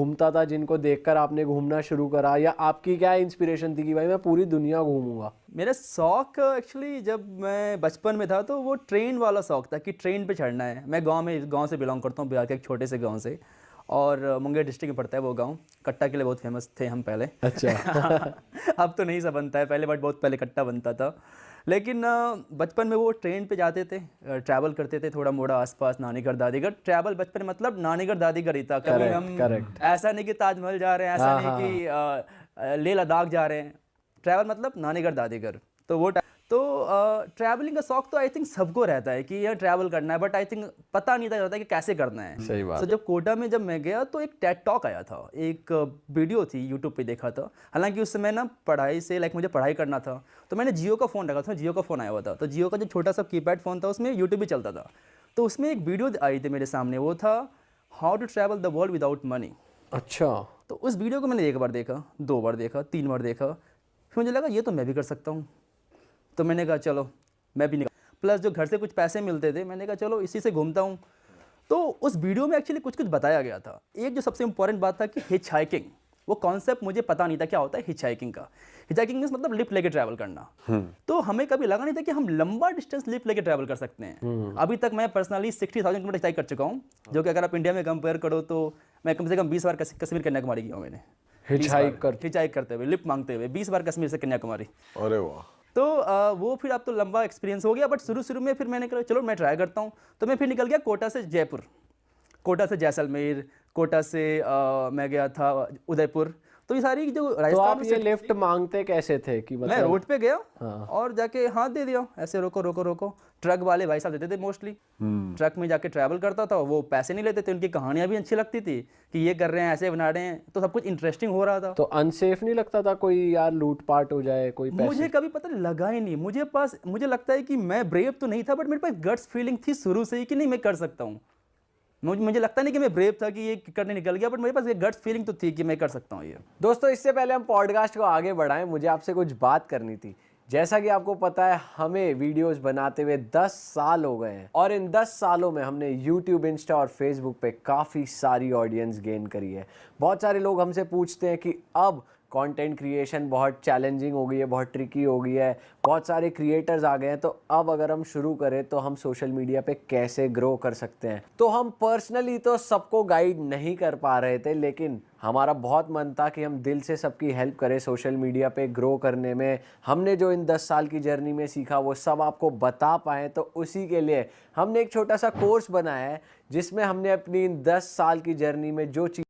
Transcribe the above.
घूमता था जिनको देखकर आपने घूमना शुरू करा, या आपकी क्या इंस्पिरेशन थी कि भाई मैं पूरी दुनिया घूमूंगा? मेरा शौक एक्चुअली जब मैं बचपन में था तो वो ट्रेन वाला शौक था कि ट्रेन पे चढ़ना है। मैं गांव से बिलोंग करता हूँ, बिहार के एक छोटे से गांव से, और मुंगेर डिस्ट्रिक्ट में पड़ता है वो गांव। कट्टा के लिए बहुत फेमस थे हम पहले। अच्छा। अब तो नहीं सब बनता है, पहले बट बहुत पहले कट्टा बनता था। लेकिन बचपन में वो ट्रेन पे जाते थे, ट्रैवल करते थे थोड़ा मोड़ा आसपास, नानीगढ़ दादीगढ़। ट्रैवल बचपन में मतलब नानीगढ़ दादीगढ़ ही था। कभी हम करेक्ट। ऐसा नहीं कि ताजमहल जा रहे हैं, ऐसा हाँ नहीं हाँ कि लेह लद्दाख जा रहे हैं। ट्रैवल मतलब नानीगढ़ दादीगढ़। तो वो तो ट्रैवलिंग का शौक तो आई थिंक सबको रहता है कि यार ट्रैवल करना है, बट आई थिंक पता नहीं था कि कैसे करना है। सही बात। तो जब कोटा में जब मैं गया तो एक टेड टॉक आया था, एक वीडियो थी यूट्यूब पे देखा था। हालांकि उस समय ना पढ़ाई से मुझे पढ़ाई करना था, तो मैंने जियो का फ़ोन रखा था, जियो का फ़ोन आया हुआ था। तो जियो का जो छोटा सा कीपैड फ़ोन था उसमें यूट्यूब भी चलता था। तो उसमें एक वीडियो आई थी मेरे सामने, वो था how to travel the world without money. अच्छा। तो उस वीडियो को मैंने एक बार देखा, 2 बार देखा, 3 बार देखा, फिर मुझे लगा ये तो मैं भी कर सकता हूँ। तो मैंने कहा चलो मैं भी निकल, प्लस जो घर से कुछ पैसे मिलते थे, मैंने कहा चलो इसी से घूमता हूँ। तो उस वीडियो में एक्चुअली कुछ कुछ बताया गया था। एक जो सबसे इंपॉर्टेंट बात था कि हिच हाइकिंग, वो कॉन्सेप्ट मुझे पता नहीं था क्या होता है हिच हाइकिंग का। हिच हाइकिंग मीन्स मतलब लिफ्ट लेके ट्रैवल करना। तो हमें कभी लगा नहीं था कि हम लंबा डिस्टेंस लिफ्ट लेके ट्रैवल कर सकते हैं। अभी तक मैं पर्सनली 60,000 किलोमीटर हिच हाइक कर चुका हूँ, जो कि अगर आप इंडिया में कंपेयर करो तो मैं कम से कम 20 बार कश्मीर कन्याकुमारी गया हूँ मैंने। हिच हाइक कर? हिच हाइक करते हुए, लिफ्ट मांगते हुए 20 बार कश्मीर से कन्याकुमारी। अरे वाह। तो वो फिर अब तो लंबा एक्सपीरियंस हो गया, बट शुरू में फिर मैंने कहा चलो मैं ट्राई करता हूँ। तो मैं फिर निकल गया कोटा से जयपुर, कोटा से जैसलमेर, कोटा से मैं गया था उदयपुर। तो ये सारी जो तो राजस्थान आप में ये लिफ्ट मांगते कैसे थे कि मैं मतलब? रोड पे गया हाँ। और जाके हाथ दे दिया, ऐसे रोको रोको रोको। ट्रक वाले भाई साहब देते थे मोस्टली। ट्रक में जाके ट्रैवल करता था, वो पैसे नहीं लेते थे, उनकी कहानियां भी अच्छी लगती थी कि ये कर रहे हैं, ऐसे बना रहे हैं, तो सब कुछ इंटरेस्टिंग हो रहा था। तो अनसेफ नहीं लगता था कोई, यार लूटपाट हो जाए, कोई पैसे? मुझे कभी पता लगा ही नहीं। मुझे लगता है कि मैं ब्रेव तो नहीं था, बट मेरे पास गट्स फीलिंग थी शुरू से ही कि नहीं मैं कर सकता हूँ। मुझे लगता नहीं कि मैं ब्रेव था कि ये करने निकल गया, बट मेरे पास ये गट्स फीलिंग तो थी कि मैं कर सकता हूँ ये। दोस्तों, इससे पहले हम पॉडकास्ट को आगे बढ़ाएं, मुझे आपसे कुछ बात करनी थी। जैसा कि आपको पता है, हमें वीडियोस बनाते हुए 10 साल हो गए हैं, और इन 10 सालों में हमने YouTube, इंस्टा और फेसबुक पे काफ़ी सारी ऑडियंस गेन करी है। बहुत सारे लोग हमसे पूछते हैं कि अब कंटेंट क्रिएशन बहुत चैलेंजिंग हो गई है, बहुत ट्रिकी हो गई है, बहुत सारे क्रिएटर्स आ गए हैं, तो अब अगर हम शुरू करें तो हम सोशल मीडिया पे कैसे ग्रो कर सकते हैं। तो हम पर्सनली तो सबको गाइड नहीं कर पा रहे थे, लेकिन हमारा बहुत मन था कि हम दिल से सबकी हेल्प करें सोशल मीडिया पे ग्रो करने में। हमने जो इन 10 साल की जर्नी में सीखा वो सब आपको बता पाएँ, तो उसी के लिए हमने एक छोटा सा कोर्स बनाया है, जिसमें हमने अपनी इन 10 साल की जर्नी में जो चीज़